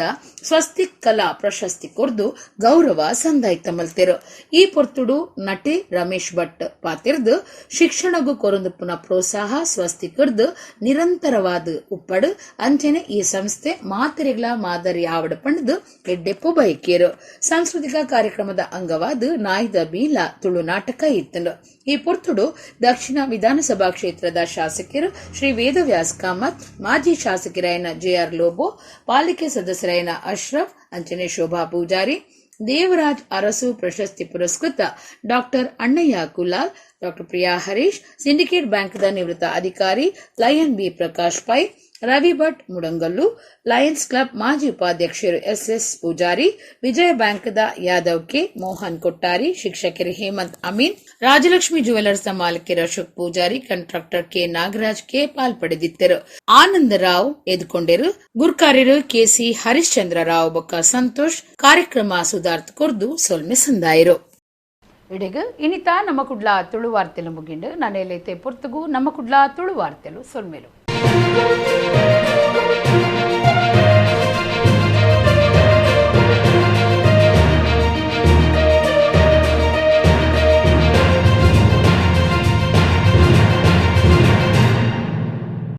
ಸ್ವಸ್ತಿಕ್ ಕಲಾ ಪ್ರಶಸ್ತಿ ಕೊರ್ದು ಗೌರವ ಸಂದಾಯಿತ ಮಲ್ತೆರು. ಈ ಪೊರ್ತುಡು ನಟಿ ರಮೇಶ್ ಭಟ್ ಪಾತಿರ್ದು ಶಿಕ್ಷಣಗೂ ಕೊರೊಂದು ಪುನಃ ಪ್ರೋತ್ಸಾಹ ಸ್ವಸ್ತಿಕರ್ದು ನಿರಂತರವಾದ ಉಪ್ಪಡು ಅಂಚನೆ ಈ ಸಂಸ್ಥೆ ಮಾತೆರೆಗಳ ಮಾದರಿ ಆವಡ ಪಂಡದು ಎಡ್ಡೆಪ್ಪು ಬೈಕೇರು. ಸಾಂಸ್ಕೃತಿಕ ಕಾರ್ಯಕ್ರಮದ ಅಂಗವಾದ ನಾಯ್ದ ಬೀಲ ತುಳು ನಾಟಕ ಇತ್ತಂಡು. ಈ ಪೊರ್ತುಡು ದಕ್ಷಿಣ ವಿಧಾನಸಭಾ ಕ್ಷೇತ್ರದ ಶಾಸಕರು ಶ್ರೀ ವೇದವ್ಯಾಸ್ ಕಾಮತ್, ಮಾಜಿ ಶಾಸಕರಾಯನ ಜೆಆರ್ ಲೋಬೋ, ಪಾಲಿಕೆ ಸದಸ್ಯರಾಯನ ಅಶ್ರಫ್ ಅಂಚನೆ ಶೋಭಾ ಪೂಜಾರಿ, ದೇವರಾಜ್ ಅರಸು ಪ್ರಶಸ್ತಿ ಪುರಸ್ಕೃತ doctor Annayya Kulal, doctor Priya Harish, Syndicate ಬ್ಯಾಂಕ್ದ ನಿವೃತ್ತ ಅಧಿಕಾರಿ Lion B Prakash Pai, Ravi Bhat Mudangallu, Lions club ಮಾಜಿ ಉಪಾಧ್ಯಕ್ಷರು ಎಸ್ಎಸ್ ಪೂಜಾರಿ, ವಿಜಯ ಬ್ಯಾಂಕ್ದ ಯಾದವ್ ಕೆ, ಮೋಹನ್ ಕೊಟ್ಟಾರಿ, ಶಿಕ್ಷಕರು ಹೇಮಂತ್ ಅಮೀನ್, ರಾಜಲಕ್ಷ್ಮಿ ಜುವೆಲರ್ಸ್ ಮಾಲಕರು Ashok Poojary, contractor K Nagaraj K ಪಾಲ್ಪಡೆದಿದ್ದರು. ಆನಂದರಾವ್ ಎದುಕೊಂಡರು. ಗುರ್ಕಾರ್ಯರು ಕೆಸಿ ಹರಿಶ್ಚಂದ್ರ ರಾವ್ ಬೊಕ್ಕ ಸಂತೋಷ್ ಕಾರ್ಯಕ್ರಮ ಸುಧಾರ್ಥ ಕೊರ್ದು ಸೊಲ್ಮೆ ಸಂದಾಯರು. ఇడిగు ఇనిత నమ్మ కుడ్ల తుಳು వార్తెలు ముగిండు నన్నేలైతే పొర్తుగు నమ్మ కుడ్ల తుಳು వార్తెలు సొల్మెలు